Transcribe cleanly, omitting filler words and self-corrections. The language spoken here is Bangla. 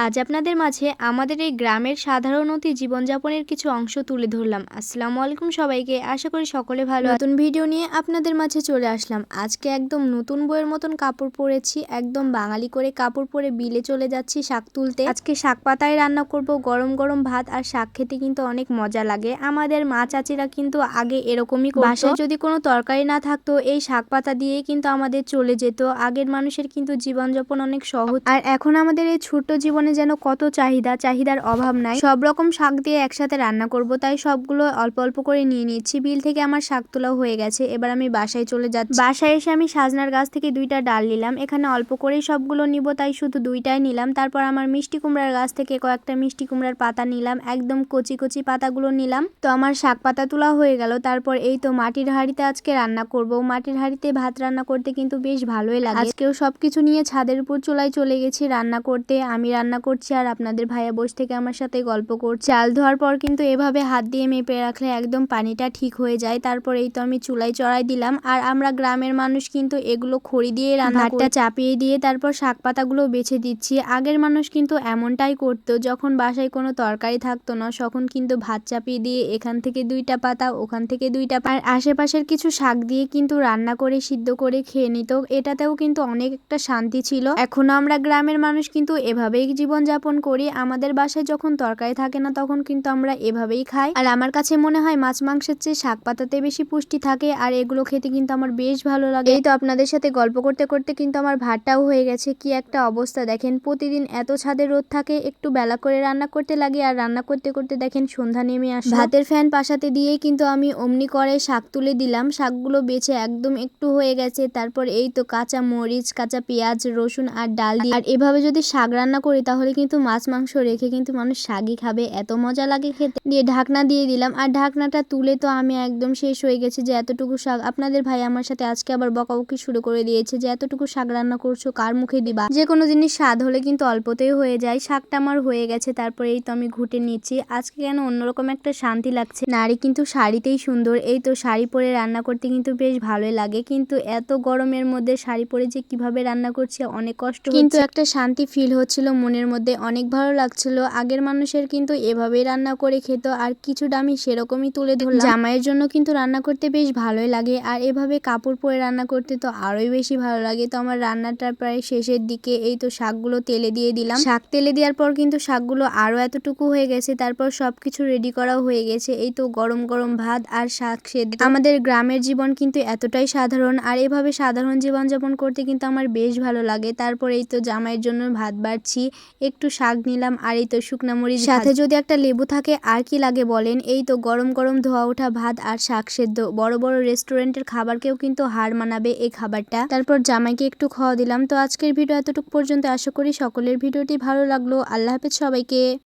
আজ আপনাদের মাঝে আমাদের এই গ্রামের সাধারণ অতি জীবনযাপনের কিছু অংশ তুলে ধরলাম। আসসালামু আলাইকুম সবাইকে, আশা করি সকলে ভালো। নতুন ভিডিও নিয়ে আপনাদের মাঝে চলে আসলাম। আজকে একদম নতুন বইয়ের মতন কাপড় পরেছি, একদম বাঙালি করে কাপড় পরে বিলে চলে যাচ্ছি শাক তুলতে। আজকে শাক পাতায় রান্না করব গরম গরম ভাত, আর শাক খেতে কিন্তু অনেক মজা লাগে। আমাদের মা চাচিরা কিন্তু আগে এরকমই করতো। বাসায় যদি কোনো তরকারি না থাকতো এই শাক পাতা দিয়েই কিন্তু আমাদের চলে যেত। আগের মানুষের কিন্তু জীবনযাপন অনেক সহজ, আর এখন আমাদের এই ছোট্ট জীবনে যেন কত চাহিদার অভাব নাই। সব রকম শাক দিয়ে একসাথে রান্না করব, তাই সবগুলো অল্প অল্প করে নিয়ে নিচ্ছি। বিল থেকে আমার শাক তোলাও হয়ে গেছে, এবার আমি বাসায় চলে যাচ্ছি। বাসায় এসে আমি সাজনার গাছ থেকে 2টা ডাল নিলাম। এখানে অল্প করেই সবগুলো নিব, তাই শুধু 2টাই নিলাম। তারপর আমার মিষ্টি কুমড়ার গাছ থেকে কয়েকটা মিষ্টি কুমড়ার পাতা নিলাম, একদম কচি কচি পাতাগুলো নিলাম। তো আমার শাক পাতা তোলা হয়ে গেল। তারপর এই তো মাটির হাঁড়িতে আজকে রান্না করব। মাটির হাঁড়িতে ভাত রান্না করতে কিন্তু বেশ ভালোই লাগে। আজকেও সবকিছু নিয়ে ছাদের উপর চুলায় চলে গেছি রান্না করতে। আমি রান্না করছি আর আপনাদের ভাইয়া বসে থেকে আমার সাথে গল্প করছে। চাল ধোয়ার পর কিন্তু এভাবে হাত দিয়ে মেপে রাখলে একদম পানিটা ঠিক হয়ে যায়। তারপর এই তো আমি চুলায় চড়াই দিলাম। আর আমরা গ্রামের মানুষ কিন্তু এগুলো খড়ি দিয়ে রান্না, ভাতটা চাপিয়ে দিয়ে তারপর শাক পাতাগুলো বেছে দিচ্ছি। আগের মানুষ কিন্তু এমনটাই করতো, যখন বাসায় কোনো তরকারি থাকতো না তখন কিন্তু ভাত চাপিয়ে দিয়ে এখান থেকে 2টা পাতা, ওখান থেকে 2টা পাতা, আর আশেপাশের কিছু শাক দিয়ে কিন্তু রান্না করে সিদ্ধ করে খেয়ে নিত। এটাতেও কিন্তু অনেক একটা শান্তি ছিল। এখনো আমরা গ্রামের মানুষ কিন্তু এভাবেই জীবনযাপন করি। আমাদের বাসায় যখন তরকারি থাকে না তখন কিন্তু আমরা এভাবেই খাই। আর আমার কাছে মনে হয় মাছ মাংসের চেয়ে শাক পাতাতে বেশি পুষ্টি থাকে, আর এগুলো খেতে কিন্তু আমার বেশ ভালো লাগে। এই তো আপনাদের সাথে গল্প করতে করতে কিন্তু আমার ভাতটাও হয়ে গেছে। কি একটা অবস্থা দেখেন, প্রতিদিন এত ছাদে রোদ থাকে, একটু বেলা করে রান্না করতে লাগে, আর রান্না করতে করতে দেখেন সন্ধ্যা নেমে আসে। ভাতের ফ্যান পাশাতে দিয়েই কিন্তু আমি অমনি করে শাক তুলে দিলাম। শাকগুলো বেছে একদম একটু হয়ে গেছে। তারপর এই তো কাঁচা মরিচ, কাঁচা পেঁয়াজ, রসুন আর ডাল দিয়ে, আর এভাবে যদি শাক রান্না করি তাহলে কিন্তু মাছ মাংস রেখে কিন্তু মানুষ শাকই খাবে, এত মজা লাগে খেতে। দিয়ে ঢাকনা দিয়ে দিলাম, আর ঢাকনাটা তুলে তো আমি একদম শেষ হয়ে গেছে যে এতটুকু শাক। আপনাদের ভাই আমার সাথে আজকে আবার বকাবকি শুরু করে দিয়েছে যে এতটুকু শাক রান্না করছো, কার মুখে দিবা। যে কোনো জিনিস স্বাদ হলে কিন্তু অল্পতেই হয়ে যায়। শাকটা আমার হয়ে গেছে। তারপরে এই তো আমি ঘুটে নিচ্ছি। আজকে কেন অন্যরকম একটা শান্তি লাগছে। নারী কিন্তু শাড়িতেই সুন্দর। এই তো শাড়ি পরে রান্না করতে কিন্তু বেশ ভালোই লাগে, কিন্তু এত গরমের মধ্যে শাড়ি পরে যে কিভাবে রান্না করছে অনেক কষ্ট, কিন্তু একটা শান্তি ফিল হচ্ছিল মনের মধ্যে, অনেক ভালো লাগছিল। আগের মানুষের কিন্তু এভাবেই রান্না করে খেত, আর কিছুটা আমি সেরকমই তুলে ধরলাম। জামাইয়ের জন্য কিন্তু রান্না করতে বেশ ভালোই লাগে, আর এভাবে কাপড় পরে রান্না করতে তো আরোই বেশি ভালো লাগে। তো আমার রান্নাটা প্রায় শেষের দিকে। এই তো শাকগুলো তেলে দিয়ে দিলাম। শাক তেলে দেওয়ার পর কিন্তু শাকগুলো আরো এতটুকু হয়ে গেছে। তারপর সবকিছু রেডি করাও হয়ে গেছে। এই তো গরম গরম ভাত আর শাক সেদ্ধ। আমাদের গ্রামের জীবন কিন্তু এতটাই সাধারণ, আর এভাবে সাধারণ জীবনযাপন করতে কিন্তু আমার বেশ ভালো লাগে। তারপর এই তো জামাইয়ের জন্য ভাত বাড়ছি, একটু শাক নিলাম, আর এই তো শুকনা মরিচ, সাথে যদি একটা লেবু থাকে আর কি লাগে বলেন। এই তো গরম গরম ধোয়া ওঠা ভাত আর শাক সেদ্ধ, বড় বড় রেস্টুরেন্টের খাবারকেও কিন্তু হার মানাবে এই খাবারটা। তারপর জামাইকে একটু খাওয়া দিলাম। তো আজকের ভিডিও এতটুকু পর্যন্ত। আশা করি সকলের ভিডিওটি ভালো লাগলো। আল্লাহ হাফেজ সবাইকে।